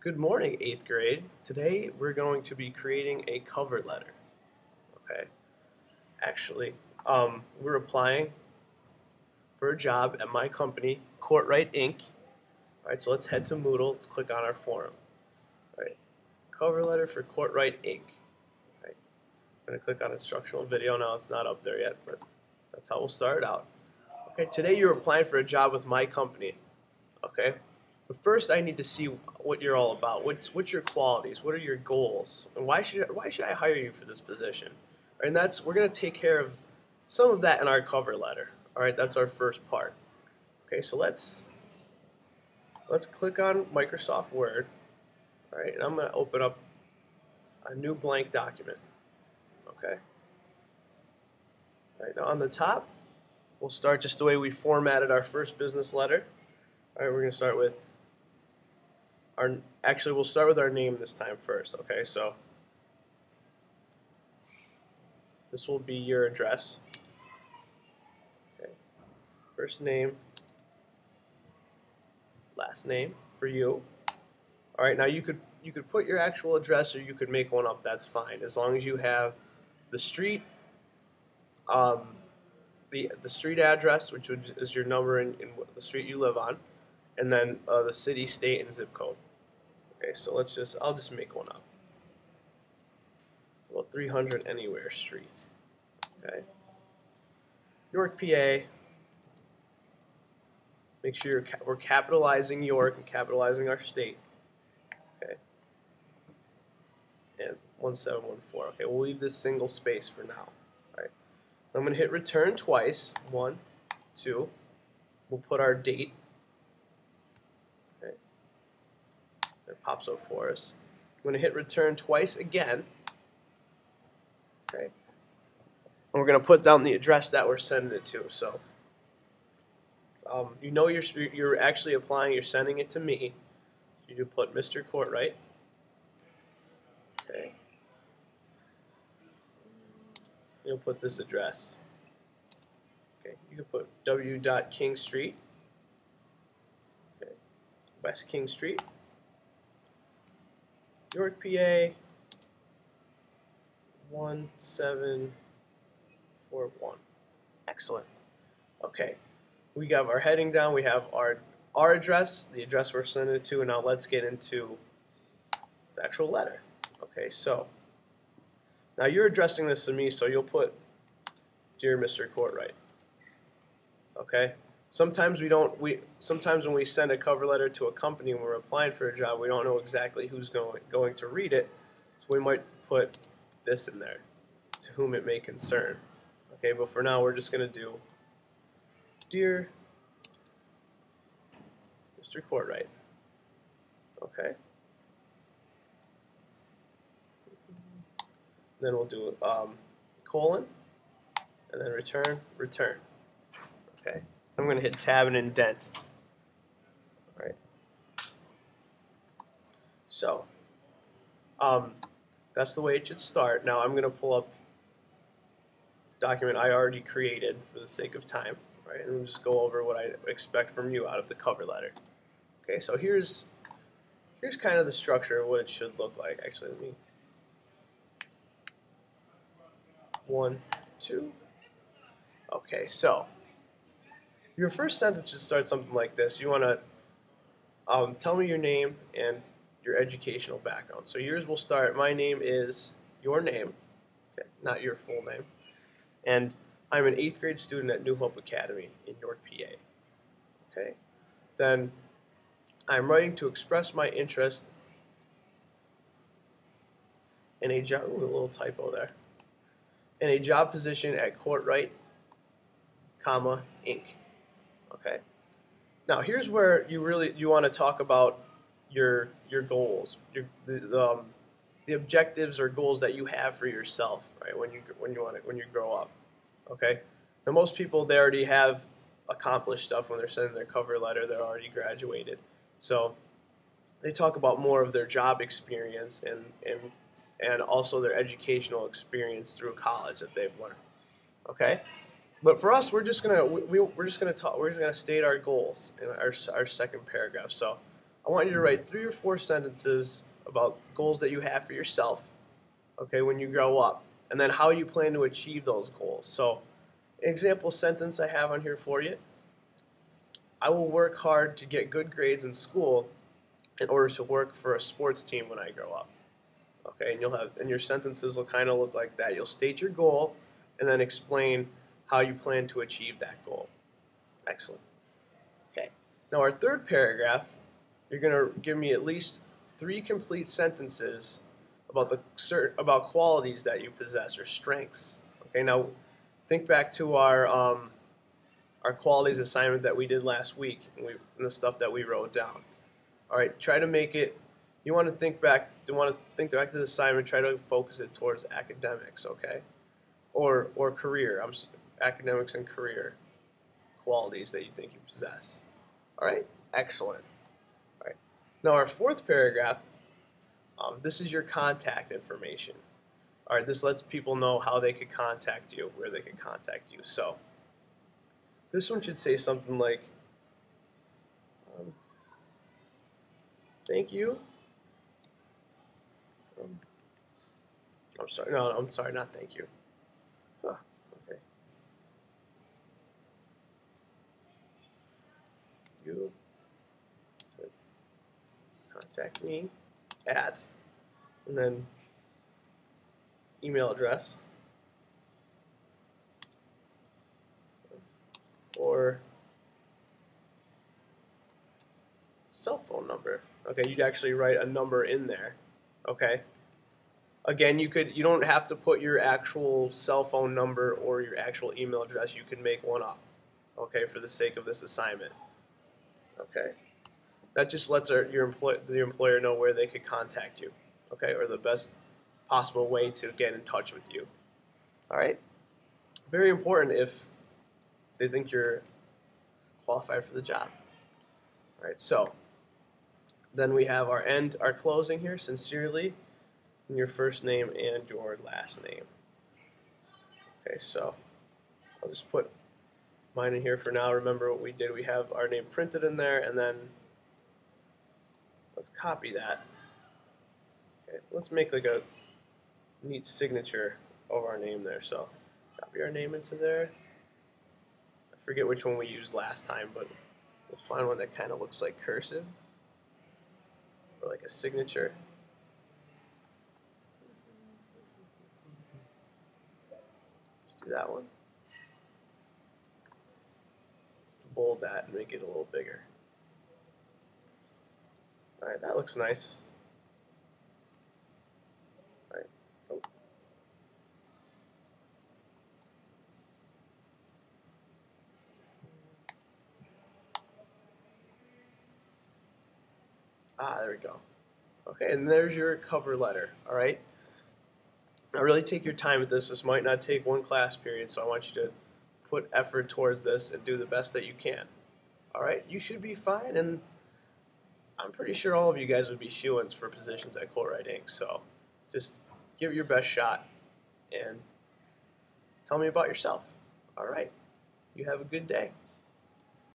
Good morning, 8th grade. Today we're going to be creating a cover letter. Okay. Actually, we're applying for a job at my company, Courtright Inc. Alright, so let's head to Moodle. Let's click on our forum. Alright, cover letter for Courtright Inc. Alright, I'm going to click on instructional video. Now it's not up there yet, but that's how we'll start it out. Okay, today you're applying for a job with my company. Okay. But first, I need to see what you're all about. What's your qualities? What are your goals? And why should I hire you for this position? And we're going to take care of some of that in our cover letter. All right, that's our first part. Okay, so let's click on Microsoft Word. All right, and I'm going to open up a new blank document. Okay. All right, now on the top, we'll start just the way we formatted our first business letter. All right, we're going to start with we'll start with our name this time first, okay? So this will be your address. Okay. First name, last name for you. All right, now you could put your actual address or you could make one up, that's fine, as long as you have the street, the street address, which is your number in the street you live on, and then the city, state, and zip code. Okay, so I'll just make one up. Well, 300 Anywhere Street. Okay. York, PA. Make sure we're capitalizing York and capitalizing our state. Okay. And 1714. Okay, we'll leave this single space for now. All right. I'm going to hit return twice. 1, 2. We'll put our date. It pops up for us. I'm going to hit return twice again. Okay. And we're going to put down the address that we're sending it to. So, you know you're actually applying. You're sending it to me. You do put Mr. Courtright. Okay. You'll put this address. Okay. You can put W. King Street. Okay. West King Street. York, PA, 1741. Excellent. Okay, we have our heading down. We have our address, the address we're sending it to, and now let's get into the actual letter. Okay, so now you're addressing this to me, so you'll put Dear Mr. Courtright. Okay. Sometimes sometimes when we send a cover letter to a company when we're applying for a job, we don't know exactly who's going to read it, so we might put this in there, to whom it may concern. Okay, but for now we're just going to do Dear Mr. Courtright. Okay. Then we'll do colon, and then return. Okay. I'm going to hit tab and indent. All right. So, that's the way it should start. Now I'm going to pull up a document I already created for the sake of time, right? And we'll just go over what I expect from you out of the cover letter. Okay, so here's kind of the structure of what it should look like. Actually, let me 1, 2. Okay, so your first sentence should start something like this. You want to tell me your name and your educational background. So yours will start, my name is your name, okay, not your full name, and I'm an 8th grade student at New Hope Academy in York, PA. Okay. Then I'm writing to express my interest in a job, a little typo there, in a job position at Courtright, Inc. Okay. Now here's where you want to talk about your goals, the objectives or goals that you have for yourself, right? When you grow up. Okay. Now most people, they already have accomplished stuff when they're sending their cover letter. They're already graduated, so they talk about more of their job experience and also their educational experience through college that they've learned. Okay. But for us, we're just gonna state our goals in our second paragraph. So I want you to write 3 or 4 sentences about goals that you have for yourself, okay, when you grow up, and then how you plan to achieve those goals. So, an example sentence I have on here for you: I will work hard to get good grades in school in order to work for a sports team when I grow up. Okay, and your sentences will kind of look like that. You'll state your goal and then explain how you plan to achieve that goal. Excellent. Okay. Now our third paragraph, you're going to give me at least 3 complete sentences about qualities that you possess or strengths. Okay. Now think back to our qualities assignment that we did last week and the stuff that we wrote down. All right. Try to make it. You want to think back. To the assignment. Try to focus it towards academics. Okay. Or career. Academics and career qualities that you think you possess. All right, excellent. All right, now our fourth paragraph, this is your contact information. All right, this lets people know how they could contact you, where they can contact you. So this one should say something like, thank you. I'm sorry, no, I'm sorry, not thank you. Oh, okay. You could contact me at, and then email address, or cell phone number. Okay, you'd actually write a number in there. Okay. Again, you don't have to put your actual cell phone number or your actual email address. You can make one up, okay, for the sake of this assignment. Okay, that just lets the employer know where they could contact you, okay, or the best possible way to get in touch with you. All right, very important if they think you're qualified for the job. All right, so then we have our closing here. Sincerely, and your first name and your last name. Okay, so I'll just put mine in here for now. Remember what we did. We have our name printed in there, and then let's copy that. Okay, let's make like a neat signature of our name there. So copy our name into there. I forget which one we used last time, but we'll find one that kind of looks like cursive or like a signature. Do that one. Bold that and make it a little bigger. Alright, that looks nice. Alright. Oh. There we go. Okay, and there's your cover letter. Alright. Now really take your time with this. This might not take one class period, so I want you to put effort towards this and do the best that you can. Alright, you should be fine, and I'm pretty sure all of you guys would be shoo-ins for positions at Courtright Inc. So just give it your best shot and tell me about yourself. Alright, you have a good day.